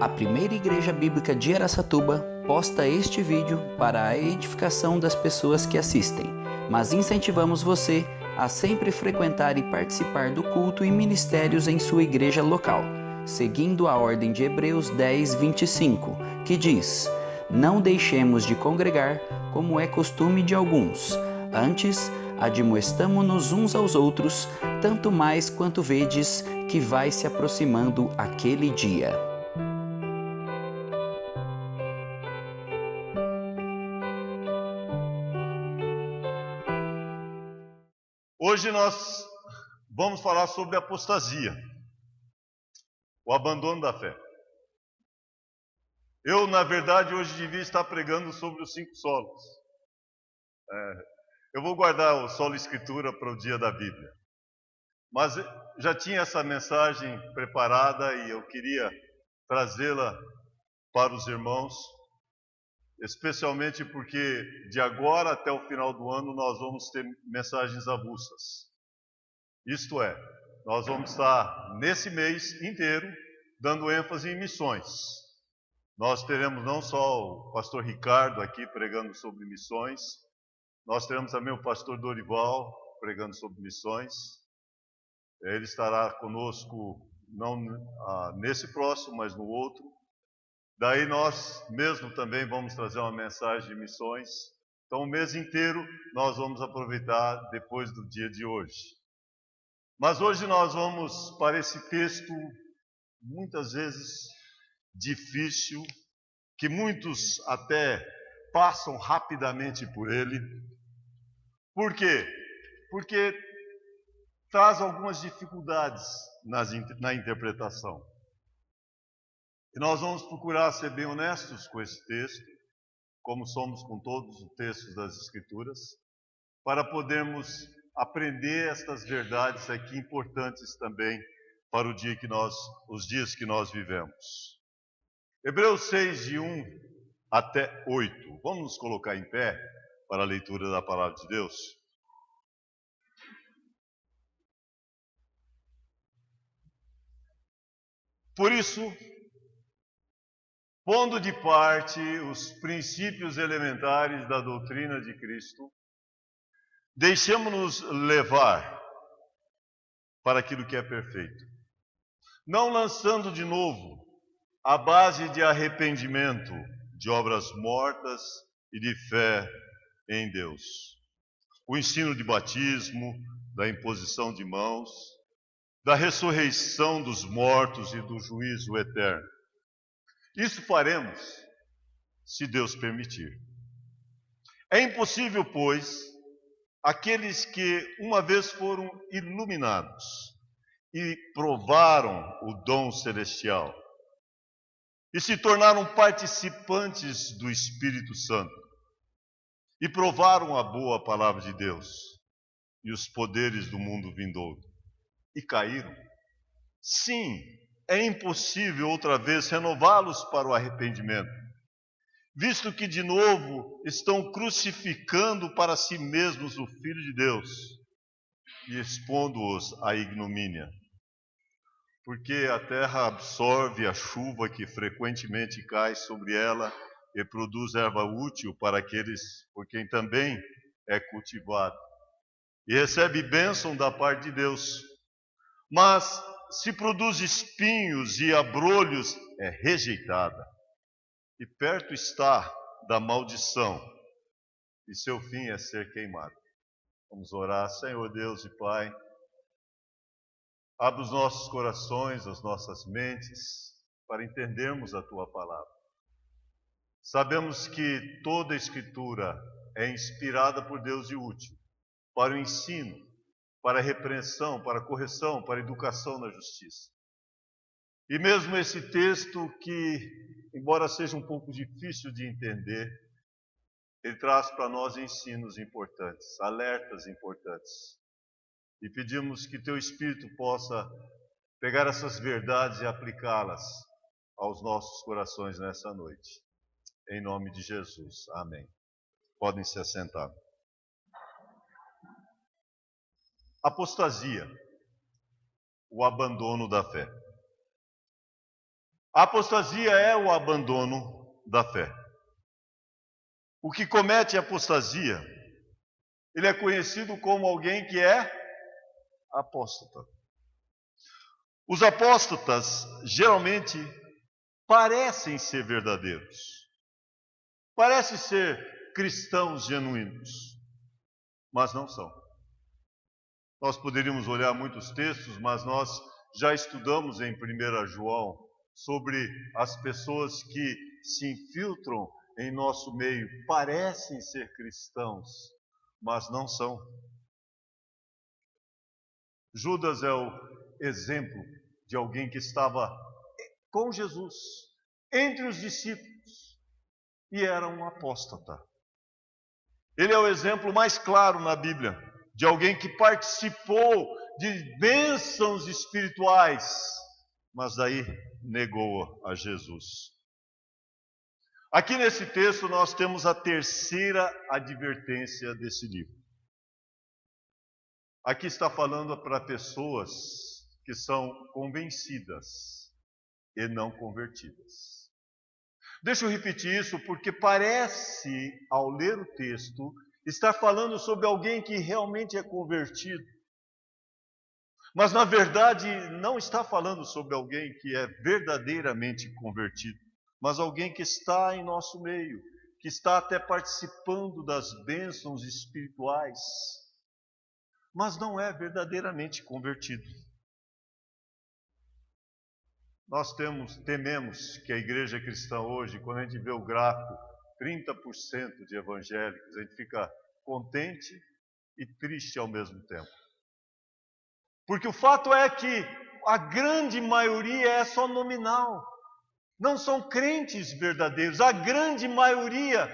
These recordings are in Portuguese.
A primeira igreja bíblica de Araçatuba posta este vídeo para a edificação das pessoas que assistem, mas incentivamos você a sempre frequentar e participar do culto e ministérios em sua igreja local, seguindo a ordem de Hebreus 10, 25, que diz: "Não deixemos de congregar, como é costume de alguns. Antes, admoestamo-nos uns aos outros, tanto mais quanto vedes que vai se aproximando aquele dia." Hoje nós vamos falar sobre apostasia, o abandono da fé. Eu, na verdade, hoje devia estar pregando sobre os 5 solos. Eu vou guardar o solo escritura para o dia da Bíblia. Mas já tinha essa mensagem preparada e eu queria trazê-la para os irmãos, especialmente porque de agora até o final do ano nós vamos ter mensagens avulsas. Isto é, nós vamos estar nesse mês inteiro dando ênfase em missões. Nós teremos não só o pastor Ricardo aqui pregando sobre missões, nós teremos também o pastor Dorival pregando sobre missões. Ele estará conosco não nesse próximo, mas no outro. Daí nós mesmo também vamos trazer uma mensagem de missões. Então o mês inteiro nós vamos aproveitar depois do dia de hoje. Mas hoje nós vamos para esse texto, muitas vezes difícil, que muitos até passam rapidamente por ele. Por quê? Porque traz algumas dificuldades na interpretação. E nós vamos procurar ser bem honestos com esse texto, como somos com todos os textos das Escrituras, para podermos aprender estas verdades aqui importantes também para os dias que nós vivemos. Hebreus 6, de 1 até 8. Vamos nos colocar em pé para a leitura da palavra de Deus? Por isso, pondo de parte os princípios elementares da doutrina de Cristo, deixemos-nos levar para aquilo que é perfeito, não lançando de novo a base de arrependimento, de obras mortas e de fé em Deus. O ensino de batismo, da imposição de mãos, da ressurreição dos mortos e do juízo eterno. Isso faremos, se Deus permitir. É impossível, pois, aqueles que uma vez foram iluminados e provaram o dom celestial e se tornaram participantes do Espírito Santo e provaram a boa palavra de Deus e os poderes do mundo vindouro e caíram. Sim, é impossível outra vez renová-los para o arrependimento, visto que de novo estão crucificando para si mesmos o Filho de Deus e expondo-os à ignomínia. Porque a terra absorve a chuva que frequentemente cai sobre ela e produz erva útil para aqueles por quem também é cultivado, e recebe bênção da parte de Deus. Mas se produz espinhos e abrolhos, é rejeitada, e perto está da maldição, e seu fim é ser queimado. Vamos orar. Senhor Deus e Pai, abre os nossos corações, as nossas mentes, para entendermos a Tua palavra. Sabemos que toda a Escritura é inspirada por Deus e útil para o ensino, para a repreensão, para a correção, para a educação na justiça. E mesmo esse texto que, embora seja um pouco difícil de entender, ele traz para nós ensinos importantes, alertas importantes. E pedimos que Teu Espírito possa pegar essas verdades e aplicá-las aos nossos corações nessa noite. Em nome de Jesus. Amém. Podem se assentar. Apostasia, o abandono da fé. A apostasia é o abandono da fé. O que comete apostasia, ele é conhecido como alguém que é apóstata. Os apóstatas geralmente parecem ser verdadeiros, parecem ser cristãos genuínos, mas não são. Nós poderíamos olhar muitos textos, mas nós já estudamos em 1 João sobre as pessoas que se infiltram em nosso meio, parecem ser cristãos, mas não são. Judas é o exemplo de alguém que estava com Jesus, entre os discípulos, e era um apóstata. Ele é o exemplo mais claro na Bíblia de alguém que participou de bênçãos espirituais, mas daí negou a Jesus. Aqui nesse texto nós temos a terceira advertência desse livro. Aqui está falando para pessoas que são convencidas e não convertidas. Deixa eu repetir isso porque parece, ao ler o texto, estar falando sobre alguém que realmente é convertido. Mas na verdade não está falando sobre alguém que é verdadeiramente convertido, mas alguém que está em nosso meio, que está até participando das bênçãos espirituais, mas não é verdadeiramente convertido. Nós tememos que a igreja cristã hoje, quando a gente vê o gráfico 30% de evangélicos, a gente fica contente e triste ao mesmo tempo. Porque o fato é que a grande maioria é só nominal. Não são crentes verdadeiros. A grande maioria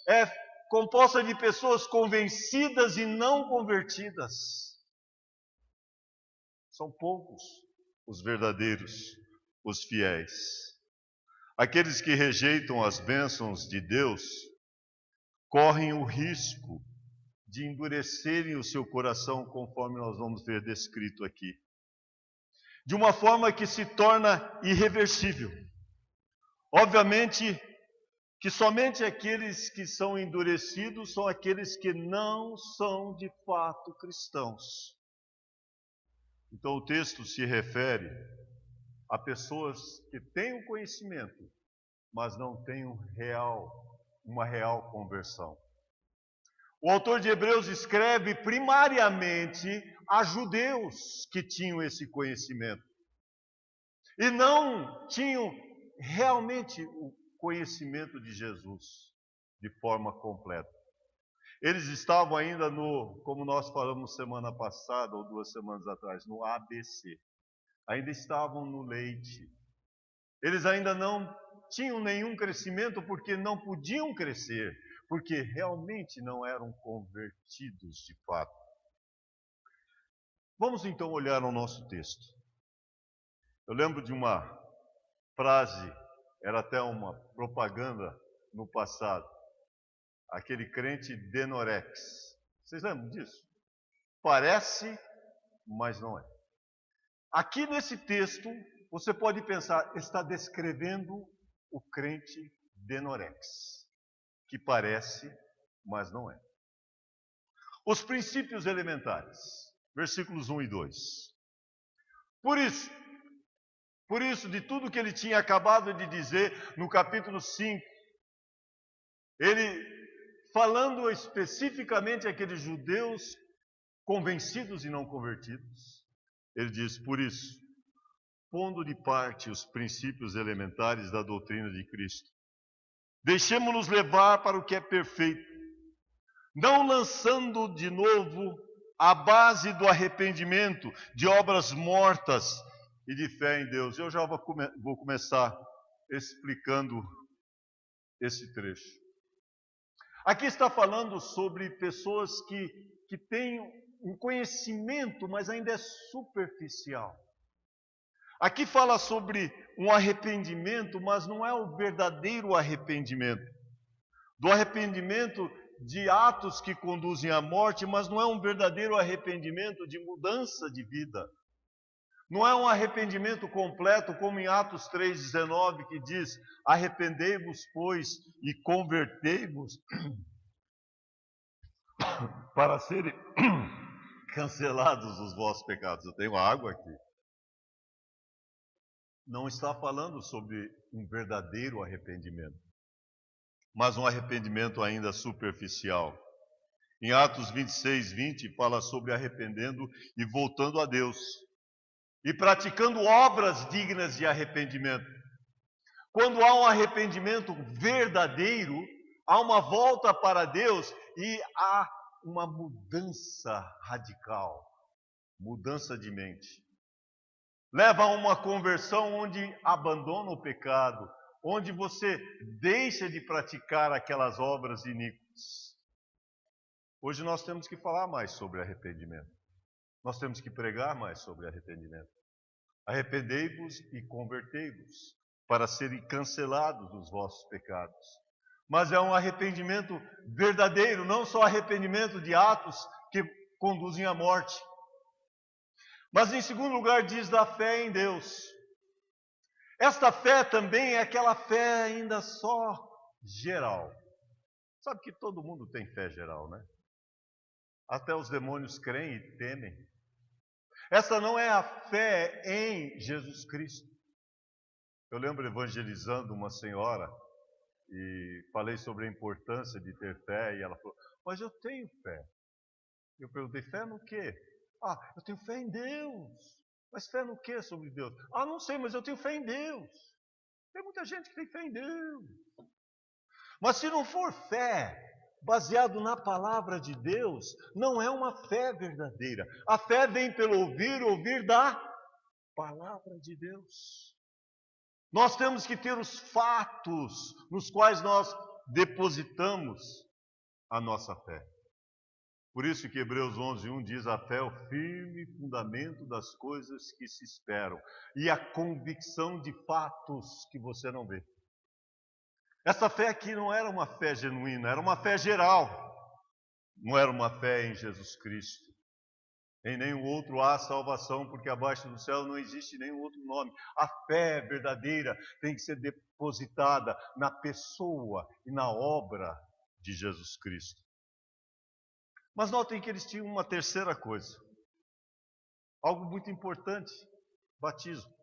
é composta de pessoas convencidas e não convertidas. São poucos os verdadeiros, os fiéis. Aqueles que rejeitam as bênçãos de Deus correm o risco de endurecerem o seu coração, conforme nós vamos ver descrito aqui, de uma forma que se torna irreversível. Obviamente que somente aqueles que são endurecidos são aqueles que não são de fato cristãos. Então o texto se refere a pessoas que têm o conhecimento, mas não têm uma real conversão. O autor de Hebreus escreve primariamente a judeus que tinham esse conhecimento e não tinham realmente o conhecimento de Jesus de forma completa. Eles estavam ainda como nós falamos semana passada ou 2 semanas atrás, no ABC. Ainda estavam no leite. Eles ainda não tinham nenhum crescimento porque não podiam crescer, porque realmente não eram convertidos de fato. Vamos então olhar o nosso texto. Eu lembro de uma frase, era até uma propaganda no passado, aquele crente Denorex. Vocês lembram disso? Parece, mas não é. Aqui nesse texto, você pode pensar, está descrevendo o crente Denorex, que parece, mas não é. Os princípios elementares, versículos 1 e 2. Por isso, de tudo que ele tinha acabado de dizer no capítulo 5, ele falando especificamente àqueles judeus convencidos e não convertidos, ele diz, por isso, pondo de parte os princípios elementares da doutrina de Cristo, deixemo-nos levar para o que é perfeito, não lançando de novo a base do arrependimento, de obras mortas e de fé em Deus. Eu já vou começar explicando esse trecho. Aqui está falando sobre pessoas que têm um conhecimento, mas ainda é superficial. Aqui fala sobre um arrependimento, mas não é o verdadeiro arrependimento. Do arrependimento de atos que conduzem à morte, mas não é um verdadeiro arrependimento de mudança de vida. Não é um arrependimento completo, como em Atos 3,19, que diz: arrependei-vos, pois, e convertei-vos para serem cancelados os vossos pecados. Eu tenho água aqui. Não está falando sobre um verdadeiro arrependimento, mas um arrependimento ainda superficial. Em Atos 26:20 fala sobre arrependendo e voltando a Deus, e praticando obras dignas de arrependimento. Quando há um arrependimento verdadeiro, há uma volta para Deus e há uma mudança radical, mudança de mente. Leva a uma conversão onde abandona o pecado, onde você deixa de praticar aquelas obras iníquas. Hoje nós temos que falar mais sobre arrependimento. Nós temos que pregar mais sobre arrependimento. Arrependei-vos e convertei-vos para serem cancelados os vossos pecados. Mas é um arrependimento verdadeiro, não só arrependimento de atos que conduzem à morte. Mas em segundo lugar diz da fé em Deus. Esta fé também é aquela fé ainda só geral. Sabe que todo mundo tem fé geral, né? Até os demônios creem e temem. Essa não é a fé em Jesus Cristo. Eu lembro evangelizando uma senhora e falei sobre a importância de ter fé e ela falou: mas eu tenho fé. Eu perguntei: fé no quê? Ah, eu tenho fé em Deus. Mas fé no quê sobre Deus? Ah, não sei, mas eu tenho fé em Deus. Tem muita gente que tem fé em Deus. Mas se não for fé baseado na palavra de Deus, não é uma fé verdadeira. A fé vem pelo ouvir da palavra de Deus. Nós temos que ter os fatos nos quais nós depositamos a nossa fé. Por isso que Hebreus 11:1 diz: a fé é o firme fundamento das coisas que se esperam e a convicção de fatos que você não vê. Essa fé aqui não era uma fé genuína, era uma fé geral. Não era uma fé em Jesus Cristo. Em nenhum outro há salvação, porque abaixo do céu não existe nenhum outro nome. A fé verdadeira tem que ser depositada na pessoa e na obra de Jesus Cristo. Mas notem que eles tinham uma terceira coisa, algo muito importante: batismo.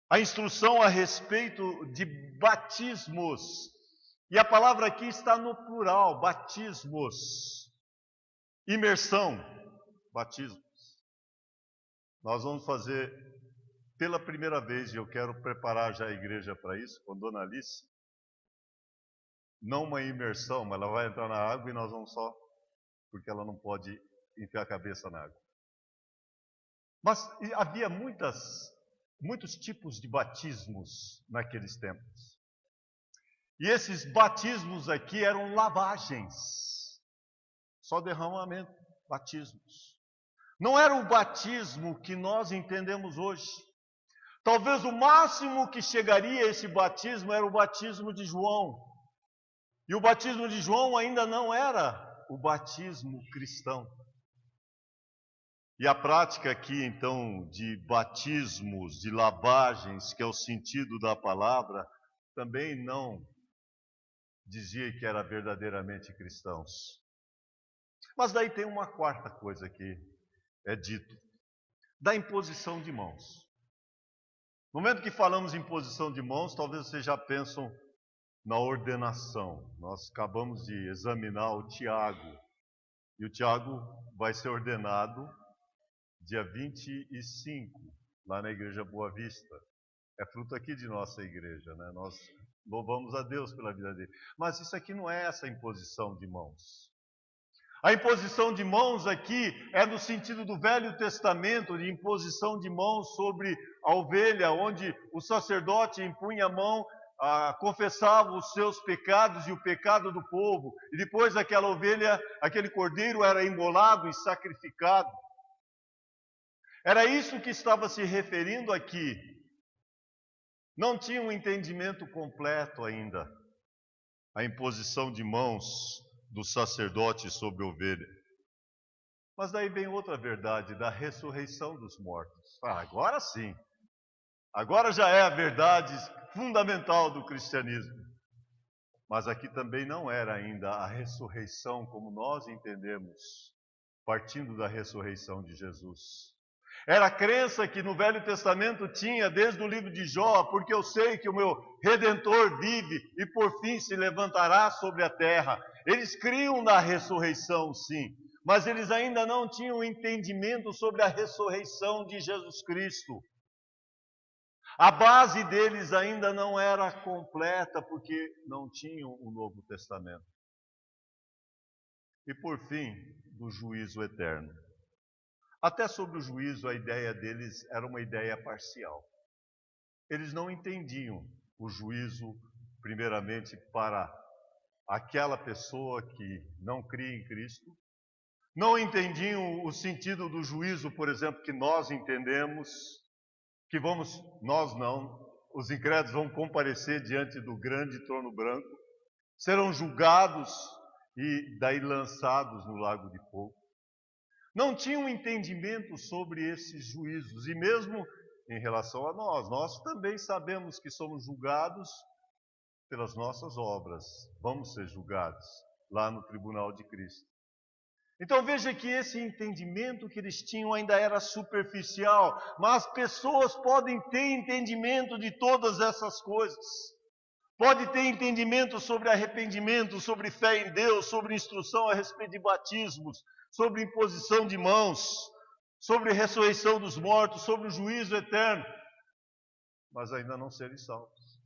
A instrução a respeito de batismos, e a palavra aqui está no plural: batismos. Imersão, batismos. Nós vamos fazer pela primeira vez, e eu quero preparar já a igreja para isso, com Dona Alice. Não uma imersão, mas ela vai entrar na água e nós vamos só, porque ela não pode enfiar a cabeça na água. Mas havia muitos tipos de batismos naqueles tempos. E esses batismos aqui eram lavagens. Só derramamento, batismos. Não era o batismo que nós entendemos hoje. Talvez o máximo que chegaria a esse batismo era o batismo de João. E o batismo de João ainda não era o batismo cristão. E a prática aqui, então, de batismos, de lavagens, que é o sentido da palavra, também não dizia que era verdadeiramente cristãos. Mas daí tem uma quarta coisa que é dito, da imposição de mãos. No momento que falamos em imposição de mãos, talvez vocês já pensam na ordenação. Nós acabamos de examinar o Tiago, e o Tiago vai ser ordenado dia 25, lá na Igreja Boa Vista. É fruto aqui de nossa igreja, né? Nós louvamos a Deus pela vida dele. Mas isso aqui não é essa imposição de mãos. A imposição de mãos aqui é no sentido do Velho Testamento, de imposição de mãos sobre a ovelha, onde o sacerdote impunha a mão, confessava os seus pecados e o pecado do povo. E depois aquela ovelha, aquele cordeiro era imolado e sacrificado. Era isso que estava se referindo aqui. Não tinha um entendimento completo ainda. A imposição de mãos do sacerdote sobre a ovelha. Mas daí vem outra verdade, da ressurreição dos mortos. Agora sim. Agora já é a verdade fundamental do cristianismo. Mas aqui também não era ainda a ressurreição como nós entendemos, partindo da ressurreição de Jesus. Era a crença que no Velho Testamento tinha desde o livro de Jó, porque eu sei que o meu Redentor vive e por fim se levantará sobre a terra. Eles criam na ressurreição, sim, mas eles ainda não tinham entendimento sobre a ressurreição de Jesus Cristo. A base deles ainda não era completa, porque não tinham o Novo Testamento. E por fim, do juízo eterno. Até sobre o juízo, a ideia deles era uma ideia parcial. Eles não entendiam o juízo, primeiramente, para aquela pessoa que não cria em Cristo. Não entendiam o sentido do juízo, por exemplo, que nós entendemos, que nós não, os incrédulos vão comparecer diante do grande trono branco, serão julgados e daí lançados no lago de fogo. Não tinham entendimento sobre esses juízos, e mesmo em relação a nós também sabemos que somos julgados pelas nossas obras, vamos ser julgados lá no tribunal de Cristo. Então veja que esse entendimento que eles tinham ainda era superficial, mas pessoas podem ter entendimento de todas essas coisas. Pode ter entendimento sobre arrependimento, sobre fé em Deus, sobre instrução a respeito de batismos, sobre imposição de mãos, sobre ressurreição dos mortos, sobre o juízo eterno, mas ainda não serem salvos.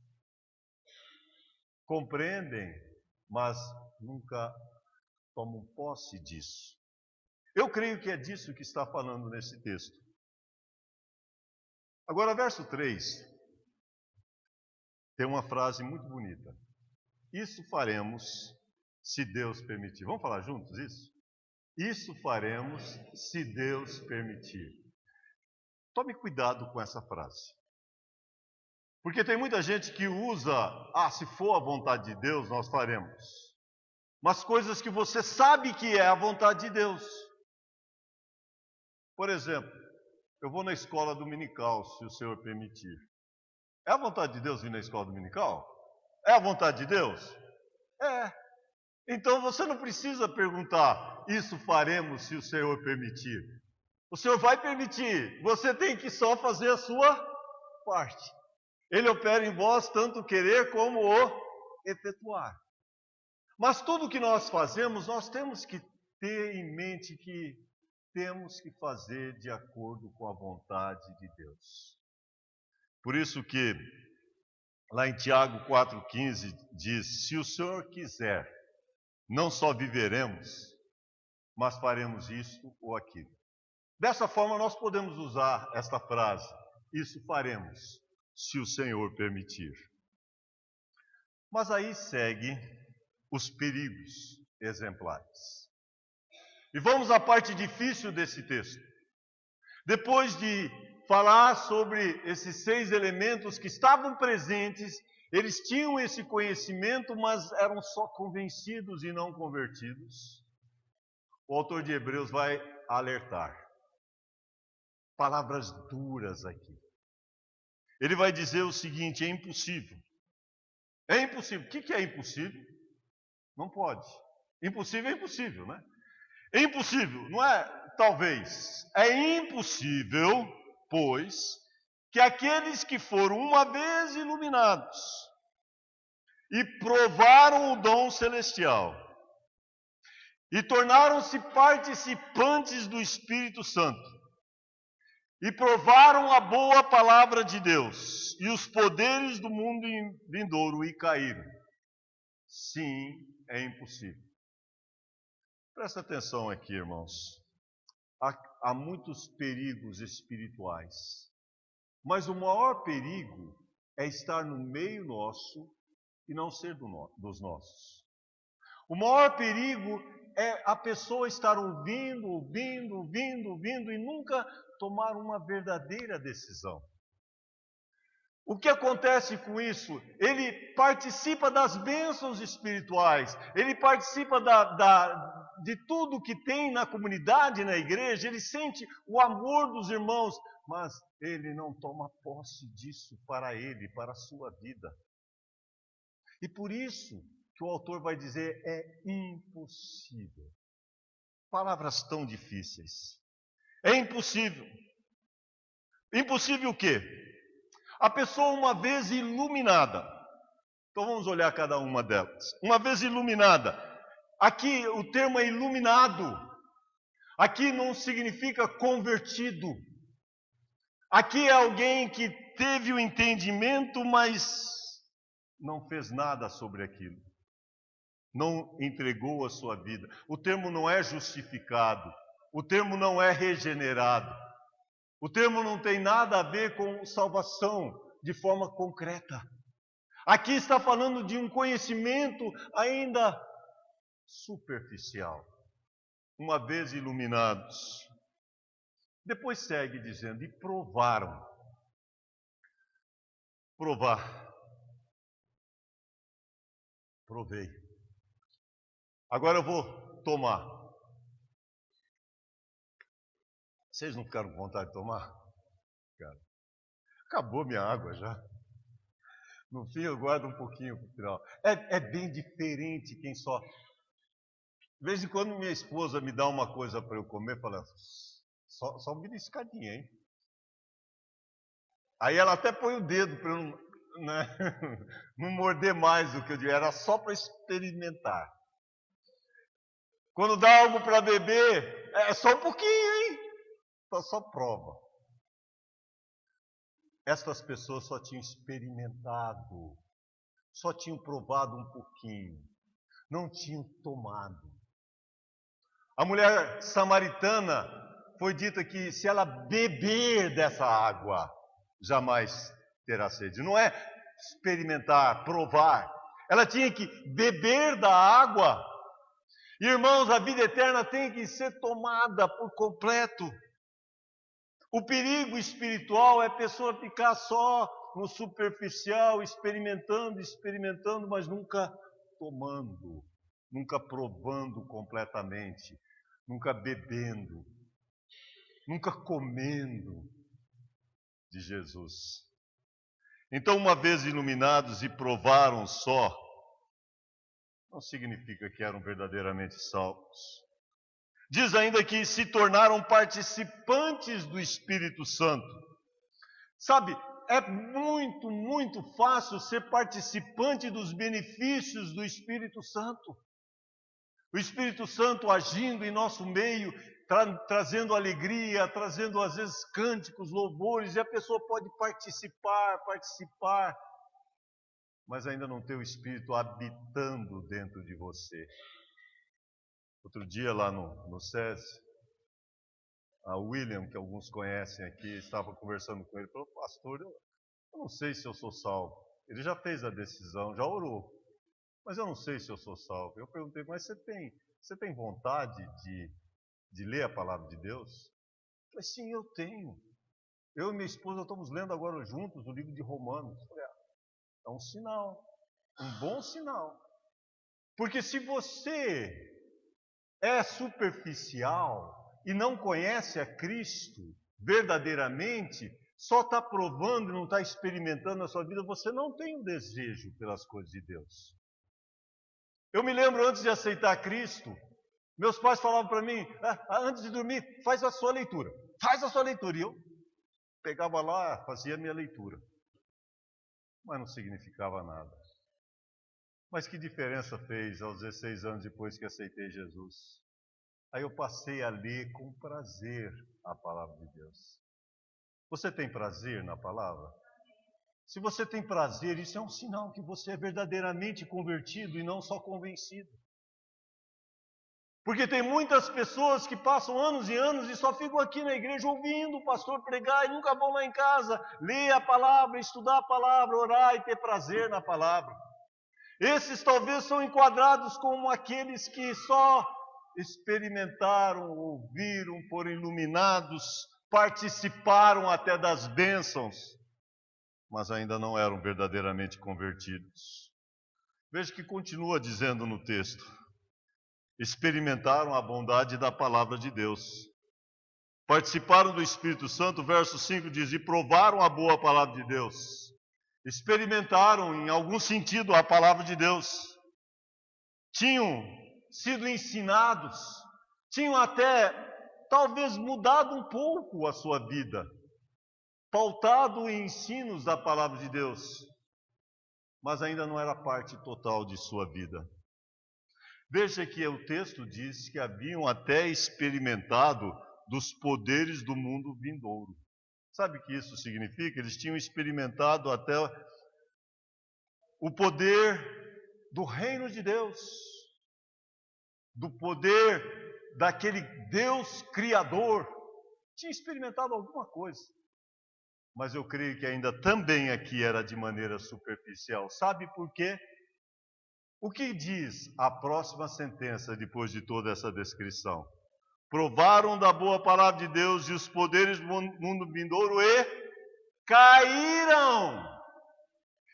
Compreendem, mas nunca tomam posse disso. Eu creio que é disso que está falando nesse texto. Agora, verso 3, tem uma frase muito bonita. Isso faremos, se Deus permitir. Vamos falar juntos isso? Isso faremos, se Deus permitir. Tome cuidado com essa frase. Porque tem muita gente que usa, se for a vontade de Deus, nós faremos. Mas coisas que você sabe que é a vontade de Deus. Por exemplo, eu vou na escola dominical, se o Senhor permitir. É a vontade de Deus vir na escola dominical? É a vontade de Deus? É. Então você não precisa perguntar, isso faremos se o Senhor permitir. O Senhor vai permitir, você tem que só fazer a sua parte. Ele opera em vós tanto o querer como o efetuar. Mas tudo que nós fazemos, nós temos que ter em mente que temos que fazer de acordo com a vontade de Deus. Por isso que lá em Tiago 4,15 diz, se o Senhor quiser, não só viveremos, mas faremos isto ou aquilo. Dessa forma nós podemos usar esta frase, isso faremos, se o Senhor permitir. Mas aí segue os perigos exemplares. E vamos à parte difícil desse texto. Depois de falar sobre esses 6 elementos que estavam presentes, eles tinham esse conhecimento, mas eram só convencidos e não convertidos. O autor de Hebreus vai alertar. Palavras duras aqui. Ele vai dizer o seguinte, é impossível. É impossível. O que é impossível? Não pode. Impossível é impossível, né? É impossível, não é talvez. É impossível, pois, que aqueles que foram uma vez iluminados e provaram o dom celestial e tornaram-se participantes do Espírito Santo e provaram a boa palavra de Deus e os poderes do mundo vindouro e caíram. Sim, é impossível. Presta atenção aqui, irmãos. Há muitos perigos espirituais, mas o maior perigo é estar no meio nosso e não ser dos nossos. O maior perigo é a pessoa estar ouvindo e nunca tomar uma verdadeira decisão. O que acontece com isso? Ele participa das bênçãos espirituais, ele participa de tudo que tem na comunidade, na igreja, ele sente o amor dos irmãos, mas ele não toma posse disso para ele, para a sua vida. E por isso que o autor vai dizer, é impossível. Palavras tão difíceis. É impossível. Impossível o quê? A pessoa uma vez iluminada. Então vamos olhar cada uma delas. Uma vez iluminada. Aqui o termo é iluminado. Aqui não significa convertido. Aqui é alguém que teve o entendimento, mas não fez nada sobre aquilo. Não entregou a sua vida. O termo não é justificado. O termo não é regenerado. O termo não tem nada a ver com salvação de forma concreta. Aqui está falando de um conhecimento ainda superficial. Uma vez iluminados. Depois segue dizendo, e provaram. Provar. Provei. Agora eu vou tomar. Vocês não ficaram com vontade de tomar? Cara, acabou minha água já. No fim eu guardo um pouquinho para o final. É bem diferente quem só... De vez em quando minha esposa me dá uma coisa para eu comer, fala, só uma beliscadinha, hein? Aí ela até põe o dedo para eu não morder mais do que eu digo. Era só para experimentar. Quando dá algo para beber, é só um pouquinho, hein? Então só prova. Estas pessoas só tinham experimentado, só tinham provado um pouquinho, não tinham tomado. A mulher samaritana foi dita que se ela beber dessa água, jamais terá sede. Não é experimentar, provar. Ela tinha que beber da água. Irmãos, a vida eterna tem que ser tomada por completo. O perigo espiritual é a pessoa ficar só no superficial, experimentando, mas nunca tomando, nunca provando completamente, nunca bebendo, nunca comendo de Jesus. Então, uma vez iluminados e provaram só, não significa que eram verdadeiramente salvos. Diz ainda que se tornaram participantes do Espírito Santo. Sabe, é muito, muito fácil ser participante dos benefícios do Espírito Santo. O Espírito Santo agindo em nosso meio, trazendo alegria, trazendo às vezes cânticos, louvores, e a pessoa pode participar, mas ainda não ter o Espírito habitando dentro de você. Outro dia lá no SESI, a William, que alguns conhecem aqui, estava conversando com ele, falou, pastor, eu não sei se eu sou salvo. Ele já fez a decisão, já orou, mas eu não sei se eu sou salvo. Eu perguntei, mas você tem vontade de ler a palavra de Deus? Eu falei, sim, eu tenho. Eu e minha esposa estamos lendo agora juntos o livro de Romanos. Eu falei, é um sinal, um bom sinal. Porque se você é superficial e não conhece a Cristo verdadeiramente, só está provando e não está experimentando na sua vida, você não tem um desejo pelas coisas de Deus. Eu me lembro antes de aceitar Cristo, meus pais falavam para mim, antes de dormir, faz a sua leitura. Faz a sua leitura. E eu pegava lá, fazia a minha leitura. Mas não significava nada. Mas que diferença fez aos 16 anos depois que aceitei Jesus? Aí eu passei a ler com prazer a palavra de Deus. Você tem prazer na palavra? Se você tem prazer, isso é um sinal que você é verdadeiramente convertido e não só convencido. Porque tem muitas pessoas que passam anos e anos e só ficam aqui na igreja ouvindo o pastor pregar e nunca vão lá em casa ler a palavra, estudar a palavra, orar e ter prazer na palavra. Esses talvez são enquadrados como aqueles que só experimentaram, ouviram, foram iluminados, participaram até das bênçãos, mas ainda não eram verdadeiramente convertidos. Veja que continua dizendo no texto: experimentaram a bondade da palavra de Deus. participaram do Espírito Santo, verso 5 diz, e provaram a boa palavra de Deus. Experimentaram, em algum sentido, a palavra de Deus. Tinham sido ensinados, tinham até, talvez, mudado um pouco a sua vida, pautado em ensinos da palavra de Deus, mas ainda não era parte total de sua vida. Veja que o texto diz que haviam até experimentado dos poderes do mundo vindouro. Sabe o que isso significa? Eles tinham experimentado até o poder do reino de Deus, do poder daquele Deus Criador. Tinha experimentado alguma coisa, mas eu creio que ainda também aqui era de maneira superficial. Sabe por quê? O que diz a próxima sentença depois de toda essa descrição? Provaram da boa palavra de Deus e os poderes do mundo vindouro e caíram.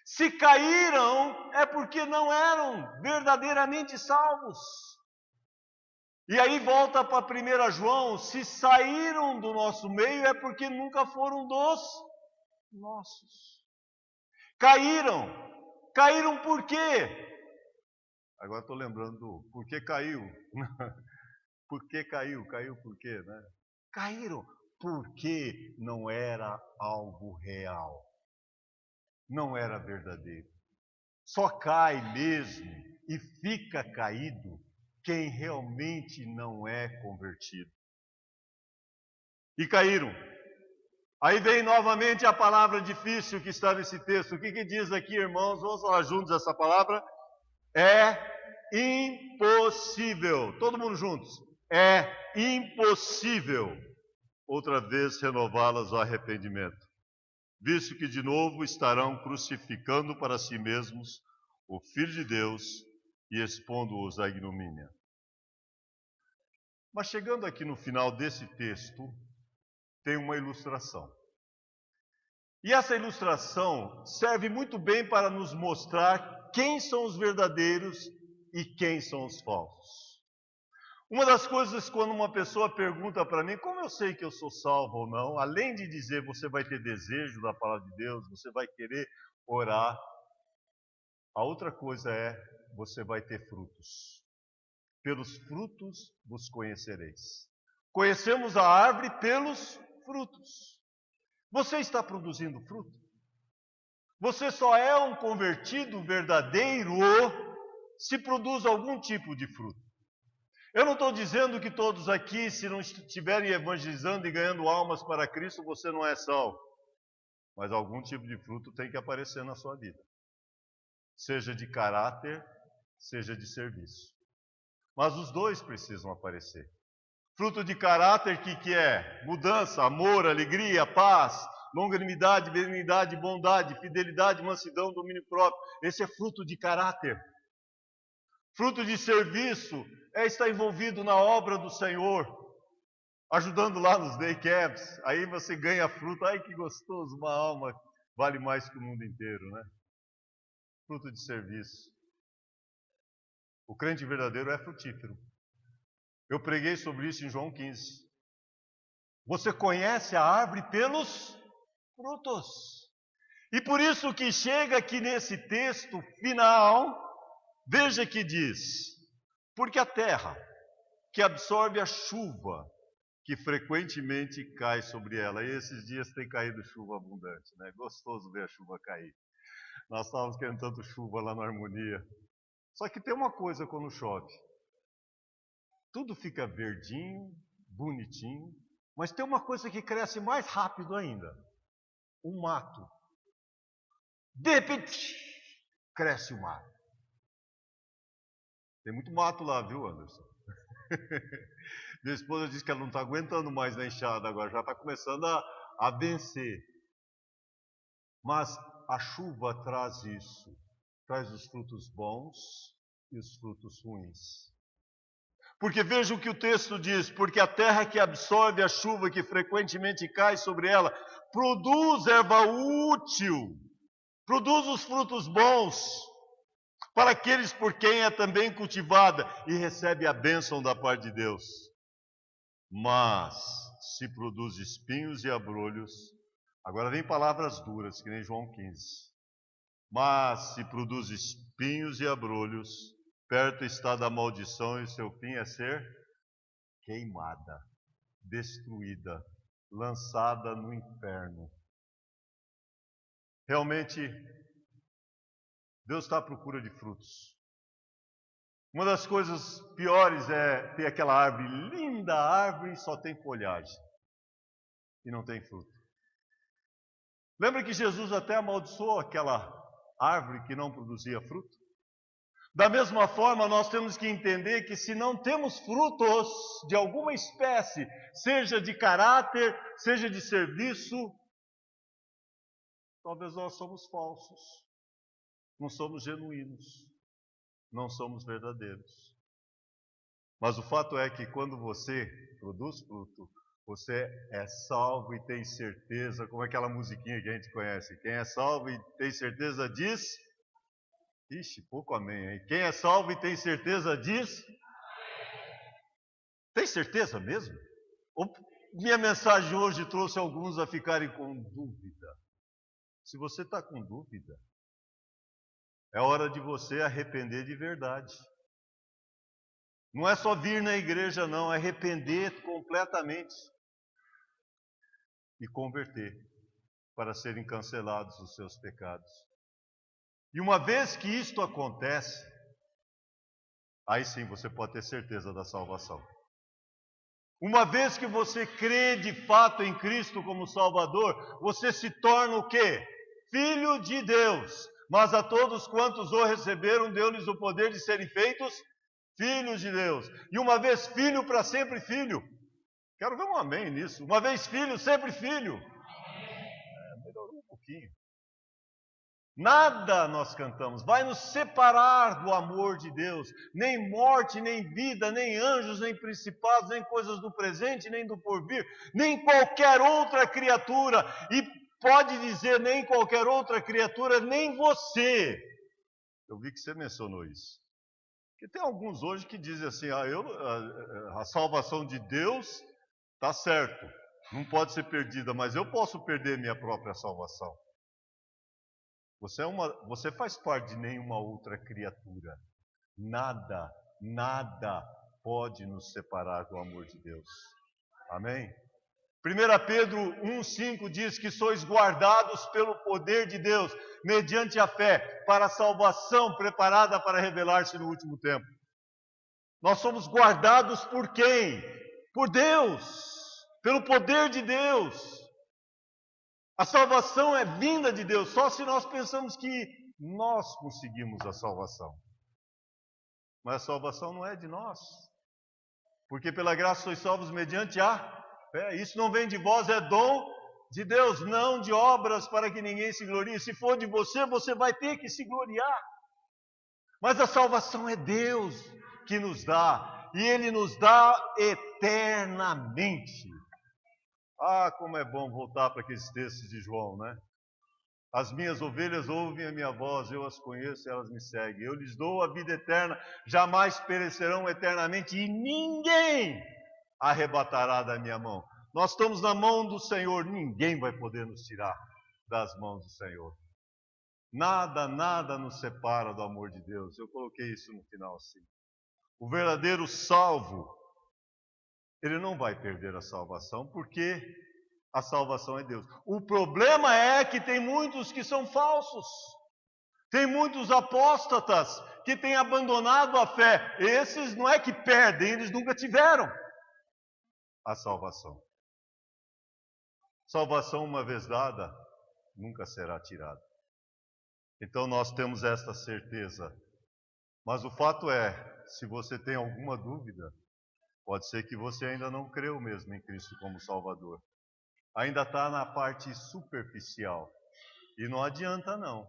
Se caíram, é porque não eram verdadeiramente salvos. E aí volta para 1 João, se saíram do nosso meio é porque nunca foram dos nossos. Caíram. Caíram por quê? Agora estou lembrando do por que caiu. Por que caiu? Caiu por quê, né? Caíram porque não era algo real. Não era verdadeiro. Só cai mesmo e fica caído quem realmente não é convertido. E caíram. Aí vem novamente a palavra difícil que está nesse texto. O que diz aqui, irmãos? Vamos falar juntos essa palavra? É impossível. Todo mundo juntos. É impossível outra vez renová-las ao arrependimento, visto que de novo estarão crucificando para si mesmos o Filho de Deus e expondo-os à ignomínia. Mas chegando aqui no final desse texto, tem uma ilustração. E essa ilustração serve muito bem para nos mostrar quem são os verdadeiros e quem são os falsos. Uma das coisas quando uma pessoa pergunta para mim, como eu sei que eu sou salvo ou não, além de dizer você vai ter desejo da palavra de Deus, você vai querer orar, a outra coisa é você vai ter frutos. Pelos frutos vos conhecereis. Conhecemos a árvore pelos frutos. Você está produzindo fruto? Você só é um convertido verdadeiro se produz algum tipo de fruto. Eu não estou dizendo que todos aqui, se não estiverem evangelizando e ganhando almas para Cristo, você não é salvo. Mas algum tipo de fruto tem que aparecer na sua vida. Seja de caráter, seja de serviço. Mas os dois precisam aparecer. Fruto de caráter, que é? Mudança, amor, alegria, paz, longanimidade, benignidade, bondade, fidelidade, mansidão, domínio próprio. Esse é fruto de caráter. Fruto de serviço é estar envolvido na obra do Senhor, ajudando lá nos day camps. Aí você ganha fruto. Ai, que gostoso, uma alma vale mais que o mundo inteiro, né? Fruto de serviço. O crente verdadeiro é frutífero. Eu preguei sobre isso em João 15. Você conhece a árvore pelos frutos. E por isso que chega aqui nesse texto final, veja que diz, porque a terra que absorve a chuva que frequentemente cai sobre ela, e esses dias tem caído chuva abundante, né? Gostoso ver a chuva cair. Nós estávamos querendo tanto chuva lá na Harmonia. Só que tem uma coisa quando chove. Tudo fica verdinho, bonitinho, mas tem uma coisa que cresce mais rápido ainda. O mato. De repente, cresce o mato. Tem muito mato lá, viu, Anderson? Minha esposa disse que ela não está aguentando mais na enxada agora, já está começando a vencer. Mas a chuva traz isso, traz os frutos bons e os frutos ruins. Porque veja o que o texto diz, porque a terra que absorve a chuva que frequentemente cai sobre ela, produz erva útil, produz os frutos bons, para aqueles por quem é também cultivada e recebe a bênção da parte de Deus. Mas se produz espinhos e abrolhos, agora vem palavras duras, que nem João 15. Mas se produz espinhos e abrolhos, perto está da maldição e o seu fim é ser queimada, destruída, lançada no inferno. Realmente, Deus está à procura de frutos. Uma das coisas piores é ter aquela árvore, linda árvore, só tem folhagem e não tem fruto. Lembra que Jesus até amaldiçoou aquela árvore que não produzia fruto? Da mesma forma, nós temos que entender que se não temos frutos de alguma espécie, seja de caráter, seja de serviço, talvez nós somos falsos, não somos genuínos, não somos verdadeiros. Mas o fato é que quando você produz fruto, você é salvo e tem certeza, como aquela musiquinha que a gente conhece, quem é salvo e tem certeza diz... Ixi, pouco amém, hein? Quem é salvo e tem certeza diz... Tem certeza mesmo? Ou minha mensagem hoje trouxe alguns a ficarem com dúvida? Se você está com dúvida, é hora de você arrepender de verdade. Não é só vir na igreja, não, é arrepender completamente e converter para serem cancelados os seus pecados. E uma vez que isto acontece, aí sim você pode ter certeza da salvação. Uma vez que você crê de fato em Cristo como Salvador, você se torna o quê? Filho de Deus. Mas a todos quantos o receberam, deu-lhes o poder de serem feitos filhos de Deus. E uma vez filho, para sempre filho. Quero ver um amém nisso. Uma vez filho, sempre filho. Melhorou um pouquinho. Nada nós cantamos vai nos separar do amor de Deus. Nem morte, nem vida, nem anjos, nem principados, nem coisas do presente, nem do porvir, nem qualquer outra criatura. E pode dizer nem qualquer outra criatura, nem você. Eu vi que você mencionou isso. Porque tem alguns hoje que dizem assim, a salvação de Deus está certo, não pode ser perdida, mas eu posso perder minha própria salvação. Você faz parte de nenhuma outra criatura. Nada pode nos separar do amor de Deus. Amém? 1 Pedro 1,5 diz que sois guardados pelo poder de Deus, mediante a fé, para a salvação preparada para revelar-se no último tempo. Nós somos guardados por quem? Por Deus, pelo poder de Deus. A salvação é vinda de Deus, só se nós pensamos que nós conseguimos a salvação. Mas a salvação não é de nós, porque pela graça sois salvos mediante a fé. Isso não vem de vós, é dom de Deus, não de obras para que ninguém se glorie. Se for de você, você vai ter que se gloriar. Mas a salvação é Deus que nos dá, e Ele nos dá eternamente. Ah, como é bom voltar para aqueles textos de João, né? As minhas ovelhas ouvem a minha voz, eu as conheço e elas me seguem. Eu lhes dou a vida eterna, jamais perecerão eternamente e ninguém arrebatará da minha mão. Nós estamos na mão do Senhor, ninguém vai poder nos tirar das mãos do Senhor. Nada nos separa do amor de Deus. Eu coloquei isso no final assim. O verdadeiro salvo, ele não vai perder a salvação, porque a salvação é Deus. O problema é que tem muitos que são falsos. Tem muitos apóstatas que têm abandonado a fé. Esses não é que perdem, eles nunca tiveram a salvação. Salvação, uma vez dada, nunca será tirada. Então nós temos esta certeza. Mas o fato é, se você tem alguma dúvida, pode ser que você ainda não creu mesmo em Cristo como Salvador. Ainda está na parte superficial. E não adianta não.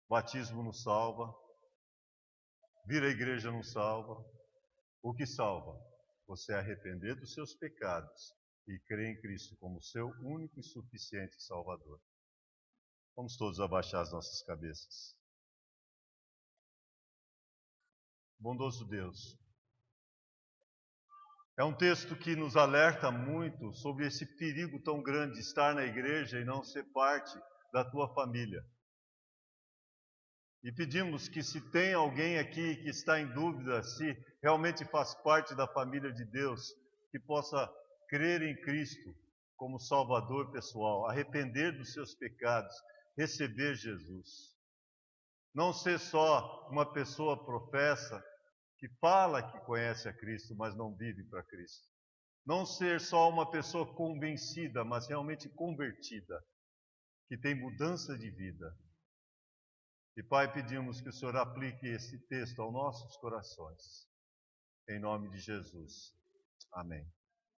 Batismo não salva. Vir à igreja não salva. O que salva? Você arrepender dos seus pecados e crer em Cristo como seu único e suficiente Salvador. Vamos todos abaixar as nossas cabeças. Bondoso Deus, É um texto que nos alerta muito sobre esse perigo tão grande de estar na igreja e não ser parte da tua família. E pedimos que, se tem alguém aqui que está em dúvida se realmente faz parte da família de Deus, que possa crer em Cristo como Salvador pessoal, arrepender dos seus pecados, receber Jesus. Não ser só uma pessoa professa que fala que conhece a Cristo, mas não vive para Cristo. Não ser só uma pessoa convencida, mas realmente convertida, que tem mudança de vida. E, Pai, pedimos que o Senhor aplique esse texto aos nossos corações. Em nome de Jesus. Amém.